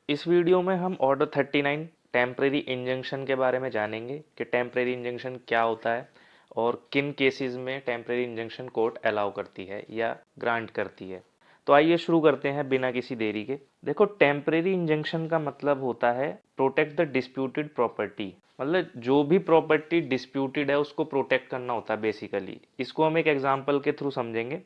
इस वीडियो में हम ऑर्डर 39 टेम्परेरी इंजंक्शन के बारे में जानेंगे कि टेम्परेरी इंजंक्शन क्या होता है और किन केसेस में टेम्परेरी इंजंक्शन कोर्ट अलाउ करती है या ग्रांट करती है। तो आइए शुरू करते हैं बिना किसी देरी के। देखो, टेम्परेरी इंजंक्शन का मतलब होता है प्रोटेक्ट द डिस्प्यूटेड प्रॉपर्टी। मतलब जो भी प्रॉपर्टी डिस्प्यूटेड है उसको प्रोटेक्ट करना होता है बेसिकली। इसको हम एक एग्जांपल के थ्रू समझेंगे।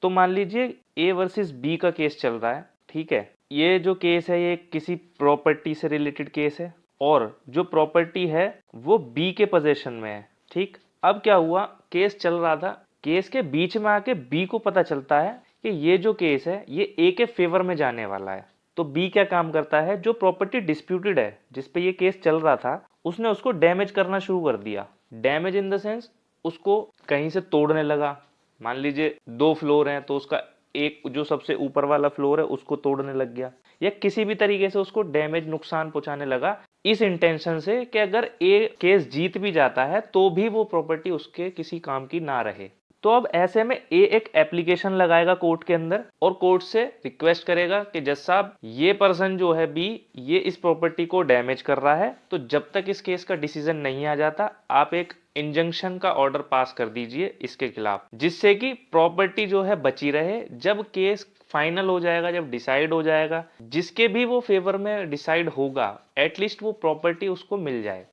तो मान लीजिए ए वर्सेस बी का केस चल रहा है, ठीक है। ये जो केस है ये किसी प्रॉपर्टी से रिलेटेड केस है और जो प्रॉपर्टी है वो बी के पोजीशन में है, ठीक। अब क्या हुआ, केस चल रहा था, केस के बीच में आके बी को पता चलता है कि ये जो केस है ये ए के फेवर में जाने वाला है। तो बी क्या काम करता है, जो प्रॉपर्टी डिस्प्यूटेड है जिस पे ये केस चल रहा था उसने उसको डैमेज करना शुरू कर दिया। डैमेज इन द सेंस उसको कहीं से तोड़ने लगा। मान लीजिए 2 फ्लोर हैं तो उसका एक जो सबसे ऊपर वाला फ्लोर है उसको तोड़ने लग गया या किसी भी तरीके से उसको डैमेज नुकसान पहुंचाने लगा, इस इंटेंशन से कि अगर ए केस जीत भी जाता है तो भी वो प्रॉपर्टी उसके किसी काम की ना रहे। तो अब ऐसे में ए एक एप्लीकेशन लगाएगा कोर्ट के अंदर और कोर्ट से रिक्वेस्ट करेगा कि जज साहब ये पर्सन जो है बी ये इस प्रॉपर्टी को डैमेज कर रहा है, तो जब तक इस केस का डिसीजन नहीं आ जाता आप एक इंजंक्शन का ऑर्डर पास कर दीजिए इसके खिलाफ, जिससे कि प्रॉपर्टी जो है बची रहे। जब केस फाइनल हो जाएगा, जब डिसाइड हो जाएगा, जिसके भी वो फेवर में डिसाइड होगा एटलीस्ट वो प्रॉपर्टी उसको मिल जाए।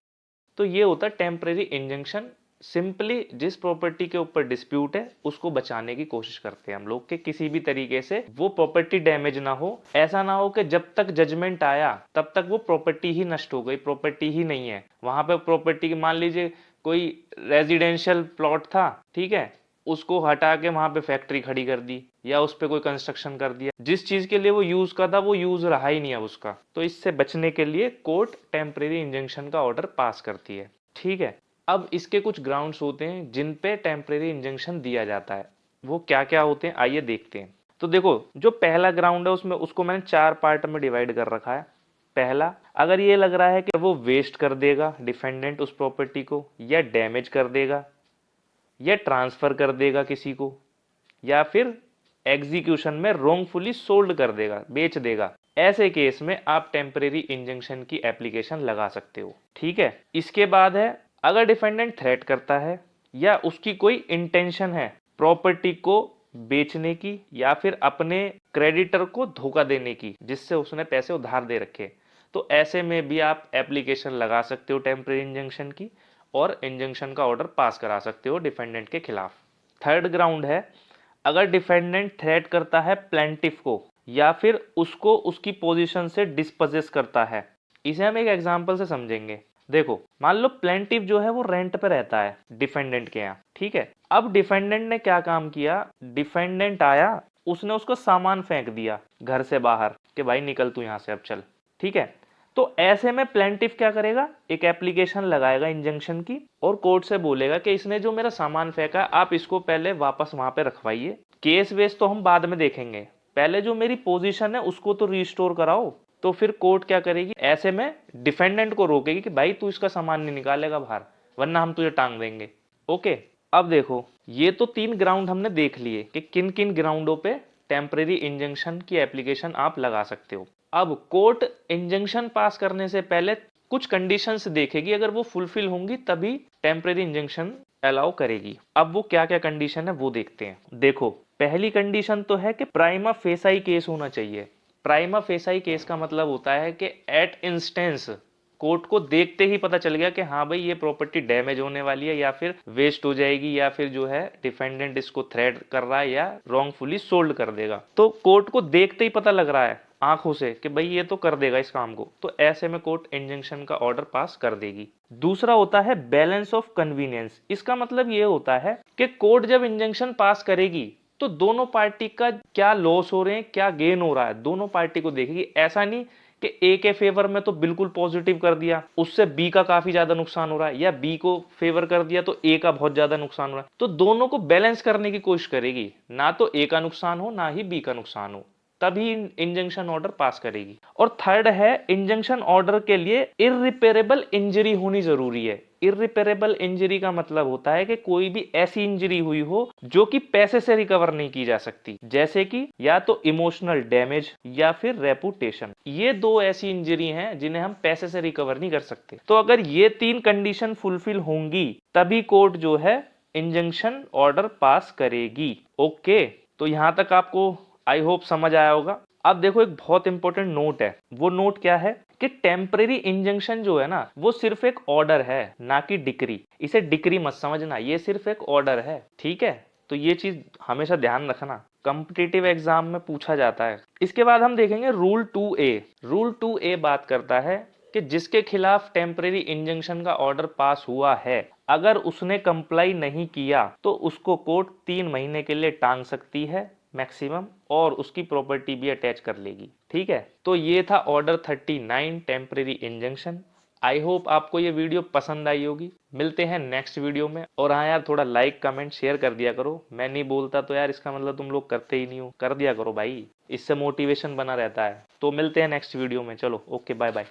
तो ये होता है टेम्परेरी इंजंक्शन। सिंपली जिस प्रॉपर्टी के ऊपर डिस्प्यूट है उसको बचाने की कोशिश करते हैं हम लोग, कि किसी भी तरीके से वो प्रॉपर्टी डैमेज ना हो। ऐसा ना हो कि जब तक जजमेंट आया तब तक वो प्रॉपर्टी ही नष्ट हो गई, प्रॉपर्टी ही नहीं है वहां पे। प्रॉपर्टी की मान लीजिए कोई रेजिडेंशियल प्लॉट था, ठीक है, उसको हटा के वहां पे फैक्ट्री खड़ी कर दी या उस पर कोई कंस्ट्रक्शन कर दिया, जिस चीज के लिए वो यूज का था वो यूज रहा ही नहीं है उसका। तो इससे बचने के लिए कोर्ट टेम्परेरी इंजंक्शन का ऑर्डर पास करती है, ठीक है। अब इसके कुछ ग्राउंड्स होते हैं जिन पे टेम्परेरी इंजंक्शन दिया जाता है। वो क्या क्या होते हैं आइए देखते हैं। तो देखो, जो पहला ग्राउंड है उसमें उसको मैंने 4 पार्ट में डिवाइड कर रखा है। पहला, अगर ये लग रहा है कि वो वेस्ट कर देगा डिफेंडेंट उस प्रॉपर्टी को, या डैमेज कर देगा, या ट्रांसफर कर देगा किसी को, या फिर एग्जीक्यूशन में रोंगफुली सोल्ड कर देगा, बेच देगा, ऐसे केस में आप टेम्परेरी इंजंक्शन की एप्लीकेशन लगा सकते हो, ठीक है। इसके बाद है, अगर डिफेंडेंट थ्रेट करता है या उसकी कोई इंटेंशन है प्रॉपर्टी को बेचने की या फिर अपने क्रेडिटर को धोखा देने की जिससे उसने पैसे उधार दे रखे, तो ऐसे में भी आप एप्लीकेशन लगा सकते हो टेम्परेरी इंजंक्शन की और इंजंक्शन का ऑर्डर पास करा सकते हो डिफेंडेंट के खिलाफ। थर्ड ग्राउंड है, अगर डिफेंडेंट थ्रेट करता है प्लेंटिफ को या फिर उसको उसकी पोजीशन से डिस्पोजेस करता है। इसे हम एक एग्जांपल से समझेंगे। देखो, मान लो प्लेंटिफ जो है वो रेंट पे रहता है डिफेंडेंट के यहाँ, ठीक है। अब डिफेंडेंट ने क्या काम किया, डिफेंडेंट आया, उसने उसको सामान फेंक दिया घर से बाहर कि भाई निकल तू यहाँ से अब चल, ठीक है। तो ऐसे में प्लेंटिफ क्या करेगा, एक एप्लीकेशन लगाएगा इंजंक्शन की और कोर्ट से बोलेगा कि इसने जो मेरा सामान फेंका आप इसको पहले वापस वहां पे रखवाइए, केस वेस तो हम बाद में देखेंगे, पहले जो मेरी पोजीशन है उसको तो रिस्टोर कराओ। तो फिर कोर्ट क्या करेगी, ऐसे में डिफेंडेंट को रोकेगी कि भाई तू इसका सामान नहीं निकालेगा बाहर वरना हम तुझे टांग देंगे, ओके। अब देखो, ये तो 3 ग्राउंड हमने देख लिए कि किन किन ग्राउंडों पे टेम्परेरी इंजंक्शन की एप्लीकेशन आप लगा सकते हो। अब कोर्ट इंजंक्शन पास करने से पहले कुछ कंडीशंस देखेगी, अगर वो फुलफिल होंगी तभी टेम्परेरी इंजंक्शन अलाउ करेगी। अब वो क्या क्या कंडीशन है वो देखते हैं। देखो, पहली कंडीशन तो है कि प्राइमा फेसाई केस होना चाहिए। प्राइमा फेसाई केस का मतलब होता है कि एट इंस्टेंस कोर्ट को देखते ही पता चल गया कि हाँ भाई ये प्रॉपर्टी डैमेज होने वाली है या फिर वेस्ट हो जाएगी या फिर जो है डिफेंडेंट इसको थ्रेट कर रहा है या रॉन्गफुली सोल्ड कर देगा। तो कोर्ट को देखते ही पता लग रहा है आंखों से कि भाई ये तो कर देगा इस काम को, तो ऐसे में कोर्ट इंजंक्शन का ऑर्डर पास कर देगी। दूसरा होता है बैलेंस ऑफ कन्वीनियंस। इसका मतलब ये होता है कि कोर्ट जब इंजंक्शन पास करेगी तो दोनों पार्टी का क्या लॉस हो रहे हैं क्या गेन हो रहा है दोनों पार्टी को देखेगी। ऐसा नहीं कि ए के फेवर में तो बिल्कुल पॉजिटिव कर दिया, उससे बी का काफी ज्यादा नुकसान हो रहा है, या बी को फेवर कर दिया तो ए का बहुत ज्यादा नुकसान हो रहा है। तो दोनों को बैलेंस करने की कोशिश करेगी, ना तो ए का नुकसान हो ना ही बी का नुकसान हो। तभी इंजंक्शन ऑर्डर पास करेगी। और थर्ड है, इंजंक्शन ऑर्डर के लिए इररिपेरेबल इंजरी होनी जरूरी है। इररिपेरेबल इंजरी का मतलब होता है कि कोई भी ऐसी इंजरी हुई हो जो कि पैसे से रिकवर नहीं की जा सकती, जैसे कि या तो इमोशनल डैमेज या फिर रेपुटेशन। ये दो ऐसी इंजरी हैं जिन्हें हम पैसे से रिकवर नहीं कर सकते। तो अगर ये तीन कंडीशन फुलफिल होंगी तभी कोर्ट जो है इंजंक्शन ऑर्डर पास करेगी। ओके, तो यहां तक आपको आई होप समझ आया होगा। अब देखो एक बहुत इंपॉर्टेंट नोट है। वो नोट क्या है कि टेम्परेरी इंजंक्शन जो है ना वो सिर्फ एक ऑर्डर है, ना कि डिक्री। इसे डिक्री मत समझना, ये सिर्फ एक ऑर्डर है, ठीक है। तो ये चीज हमेशा ध्यान रखना, कॉम्पिटिटिव एग्जाम में पूछा जाता है। इसके बाद हम देखेंगे रूल 2A। रूल 2A बात करता है कि जिसके खिलाफ टेम्परेरी इंजंक्शन का ऑर्डर पास हुआ है, अगर उसने कंप्लाई नहीं किया तो उसको कोर्ट 3 महीने के लिए टांग सकती है मैक्सिमम, और उसकी प्रॉपर्टी भी अटैच कर लेगी, ठीक है। तो ये था order 39 temporary injunction. I hope आपको ये वीडियो पसंद आई होगी। मिलते हैं नेक्स्ट वीडियो में। और हाँ यार, थोड़ा लाइक कमेंट शेयर कर दिया करो। मैं नहीं बोलता तो यार इसका मतलब तुम लोग करते ही नहीं हो, कर दिया करो भाई, इससे मोटिवेशन बना रहता है। तो मिलते हैं नेक्स्ट वीडियो में, चलो ओके बाय बाय।